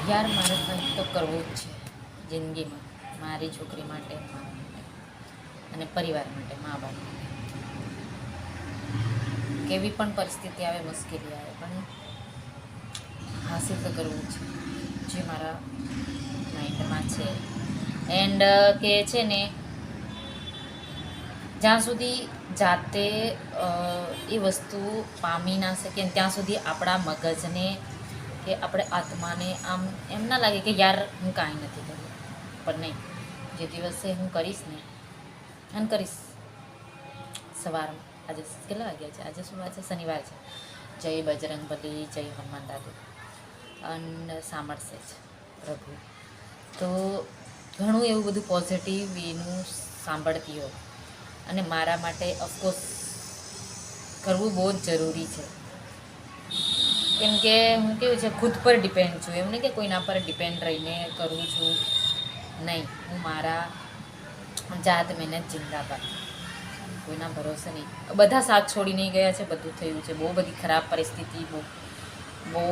યાર મારે કંઈક તો કરવું જ છે જિંદગીમાં, મારી છોકરી માટે, અને પરિવાર માટે, મા બાપ માટે. કેવી પણ પરિસ્થિતિ આવે, મુશ્કેલી આવે, પણ હાસિલ તો કરવું છે જે મારા માઇન્ડમાં છે. એન્ડ કે છે ને, જ્યાં સુધી જાતે એ વસ્તુ પામી ના શકીએ ત્યાં સુધી આપણા મગજને કે આપણે આત્માને આમ એમ ના લાગે કે યાર હું કાંઈ નથી કર્યું. પણ નહીં, જે દિવસે હું કરીશ ને અને કરીશ સવારમાં. આજે કેટલા વાગ્યા છે? આજે શું વાત છે? શનિવાર છે. જય બજરંગબલી, જય હનુમાન દાદુ અને સાંભળશે જ પ્રભુ. તો ઘણું એવું બધું પોઝિટિવ એનું સાંભળતી હોય. અને મારા માટે ઓફકોર્સ કરવું બહુ જ જરૂરી છે. કેમ કે હું કેવું છે, ખુદ પર ડિપેન્ડ છું. એમ નહીં કે કોઈના પર ડિપેન્ડ રહીને કરું છું, નહીં. હું મારા જાત મહેનત જિંદાબાદ, કોઈના ભરોસે નહીં. બધા સાથ છોડી નહીં ગયા છે, બધું થયું છે. બહુ બધી ખરાબ પરિસ્થિતિ, બહુ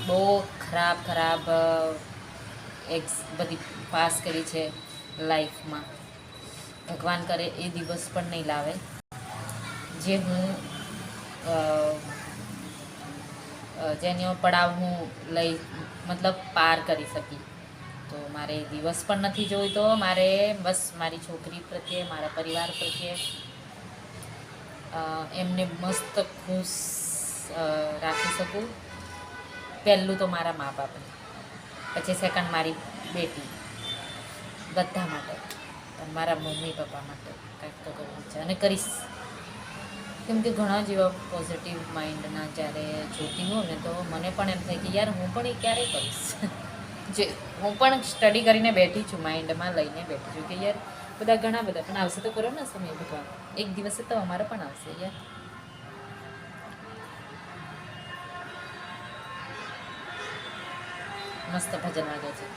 બહુ ખરાબ બધી પાસ કરી છે લાઈફમાં. ભગવાન કરે એ દિવસ પણ નહીં લાવે જે હું જેનો પડાવ હું લઈ મતલબ પાર કરી શકી. તો મારે દિવસ પણ નથી જોઈતો. મારે બસ મારી છોકરી પ્રત્યે, મારા પરિવાર પ્રત્યે એમને મસ્ત ખુશ રાખી શકું. પહેલું તો મારા મા બાપ, પછી સેકન્ડ મારી બેટી, બધા માટે. પણ મારા મમ્મી પપ્પા માટે કંઈક તો કરવું છે અને કરીશ. કેમ કે ઘણા જેવા પોઝિટિવ માઇન્ડના જ્યારે જોતી હોઉં ને, તો મને પણ એમ થાય કે યાર હું પણ એ ક્યારે કરીશ. જે હું પણ સ્ટડી કરીને બેઠી છું, માઇન્ડમાં લઈને બેઠી છું કે યાર બધા ઘણા બધા પણ આવશે તો કરો ને સમય ભગવાન. એક દિવસે તો અમારે પણ આવશે યાર. મસ્ત ભજન વાગે છે.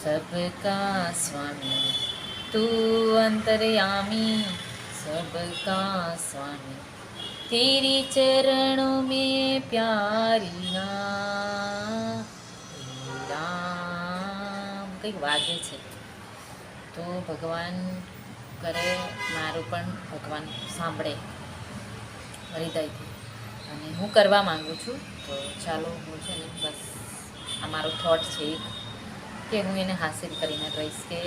सबका स्वामी तू अंतर्यामी, सबका स्वामी तेरी चरणों में प्यारी राम. કંઈક વાગે છે. તો ભગવાન કરે મારું પણ ભગવાન સાંભળે હૃદયથી. અને હું કરવા માગું છું. તો ચાલો, હું છે ને બસ આ મારો થોટ છે એક, કે હું એને હાસિલ કરીને કહીશ કે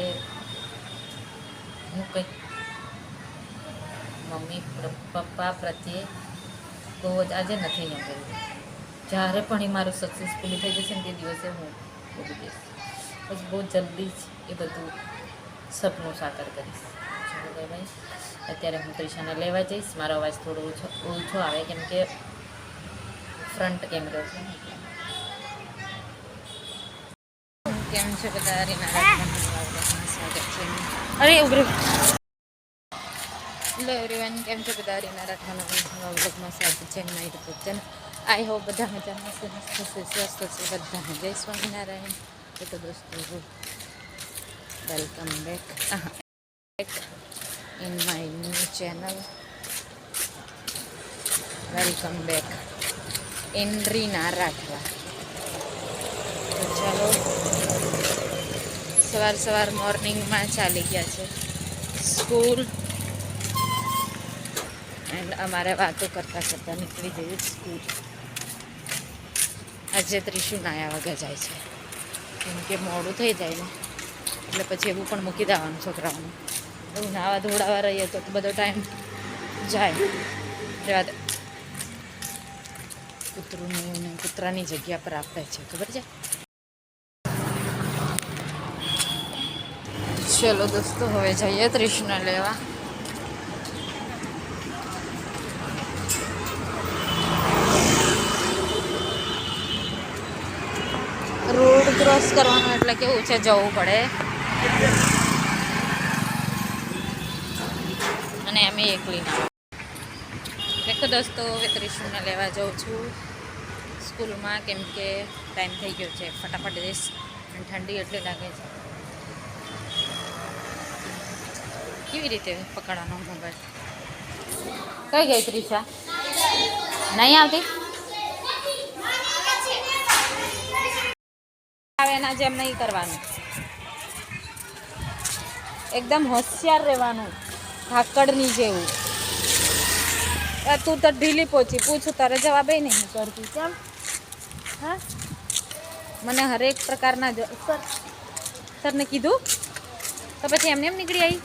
હું કંઈક મમ્મી પપ્પા પ્રત્યે બહુ જ આજે નથી ને કર્યું. જ્યારે પણ એ મારું સક્સેસફુલી થઈ જશે ને તે દિવસે હું બોલી દઈશ. બસ બહુ જલ્દી જ એ બધું સપનું સાકાર કરીશ. ચાલો ભાઈ, અત્યારે હું ત્રિશાને લેવા જઈશ. મારો અવાજ થોડો ઓછો આવે કેમ કે ફ્રન્ટ કેમેરો છે. કેમ છે બધા? સ્વાગત છે. અરે ઉભરે. હેલો એવરીવન, કેમ છે બધા? રીના રાઠવાના વ્લોગમાં સ્વાગત છે. મારી યુટ્યુબ ચેનલ. આઈ હોપ બધા મજામાં છે, મસ્ત છે, સ્વસ્થ છે બધાને. જય સ્વામિનારાયણ. તો દોસ્તો, welcome back in my new channel. Welcome back in Reena Rathwa. તો ચાલો, સવાર મોર્નિંગમાં ચાલી ગયા છે સ્કૂલ. એન્ડ અમારે વાતો કરતાં નીકળી જઈએ સ્કૂલ. આજે ત્રિશુ નાયા વગર જાય છે કેમ કે મોડું થઈ જાય ને, એટલે પછી એવું પણ મૂકી દેવાનું છોકરાઓને. એવું નાવા ધોડાવા રહીએ તો બધો ટાઈમ જાય. રહેવા દે. કૂતરાની જગ્યા પર આપે છે, ખબર છે? ચલો દોસ્તો, હવે જઈએ ત્રિશુને લેવા. રોડ ક્રોસ કરવાનો એટલે કેવું છે, જવું પડે. અને અમે એકલી ના દેખો દોસ્તો, હવે ત્રિશુને લેવા જાઉં છું સ્કૂલમાં, કેમ કે ટાઈમ થઈ ગયો છે. ફટાફટ જઈશ. અને ઠંડી એટલી લાગે છે. કેવી રીતે પકડવાનો મોબાઈલ? કઈ ગઈ ત્રિશા? નહીં આવતી આવે એના જેમ નહીં કરવાનું, એકદમ હોશિયાર રહેવાનું, ધાકડની જેવું. તું તો ઢીલી પહોંચી, પૂછું તારે જવાબ એ નહીં કરતી કેમ? હા, મને હરેક પ્રકારના સરને કીધું તો પછી એમને એમ નીકળી આવી.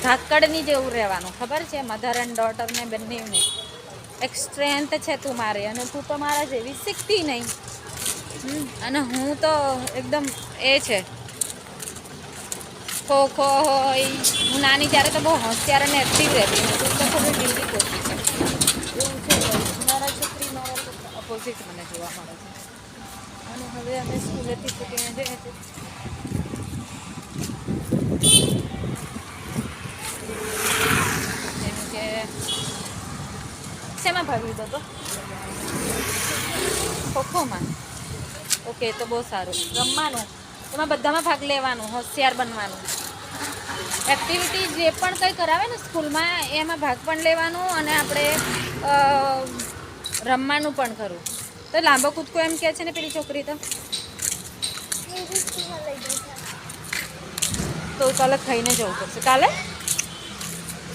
ધાકડની જેવું રહેવાનું, ખબર છે? મધર એન્ડ ડોટરને બંનેને એક સ્ટ્રેન્થ છે તું મારે, અને તું તો મારા જેવી શીખતી નહીં. અને હું તો એકદમ એ છે ખો ખો હોય. હું નાની ત્યારે તો બહુ હોશિયાર અને એક્ટિવ રહેતી, તું તો થોડી ઢીલી પહોંચી છે એવું છે. મારા છોકરી મારા ઓપોઝિટ મને જોવા મળે છે. અને હવે અમે સ્કૂલેથી છૂટીને જઈએ છીએ. જેમ કે શેમાં ભાગ લીધો હતો? ખોખોમાં. ઓકે, તો બહુ સારું. રમવાનું, એમાં બધામાં ભાગ લેવાનું, હોશિયાર બનવાનું. એક્ટિવિટી જે પણ કંઈ કરાવે ને સ્કૂલમાં એમાં ભાગ પણ લેવાનું, અને આપણે રમવાનું પણ ખરું. તો લાંબો કૂદકો એમ કહે છે ને પેલી છોકરી તો કાલે ખાઈને જવું પડશે. કાલે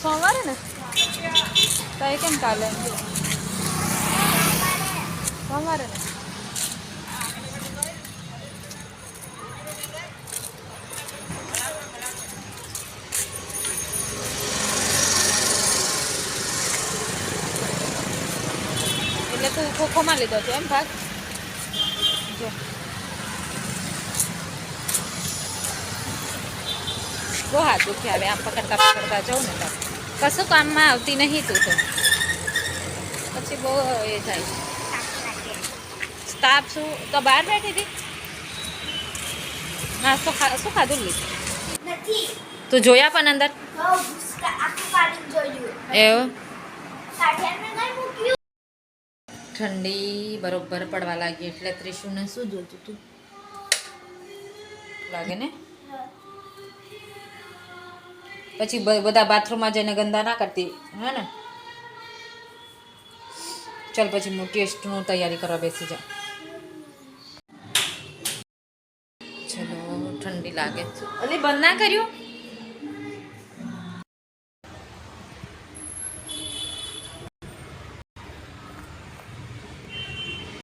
સોમવારે ને તો એ કેમ કાલે? સોમવારે ને એટલે તું ખોખોમાં લીધો હતો એમ ભાગ? જો બહુ હાથ દુખી આવે આમ પકડતા જાઉં ને તો કશું કામમાં આવતી નહીં તું તો. પછી બહુ એ થાય. સ્ટાફ શું તો બહાર બેઠી હતી? નાસ્તો શું ખાધું લીધું? તું જોયા પણ અંદર એવું? ઠંડી બરોબર પડવા લાગી એટલે ત્રિશુને શું જોતું તું લાગે ને? પછી બધા બાથરૂમમાં જઈને ગંદા ના કરતી હે ને? ચાલ પછી હું ટેસ્ટનું તૈયારી કરવા બેસી જાઉં. ચલો, ઠંડી લાગે છે. અલી બંધ ના કર્યું?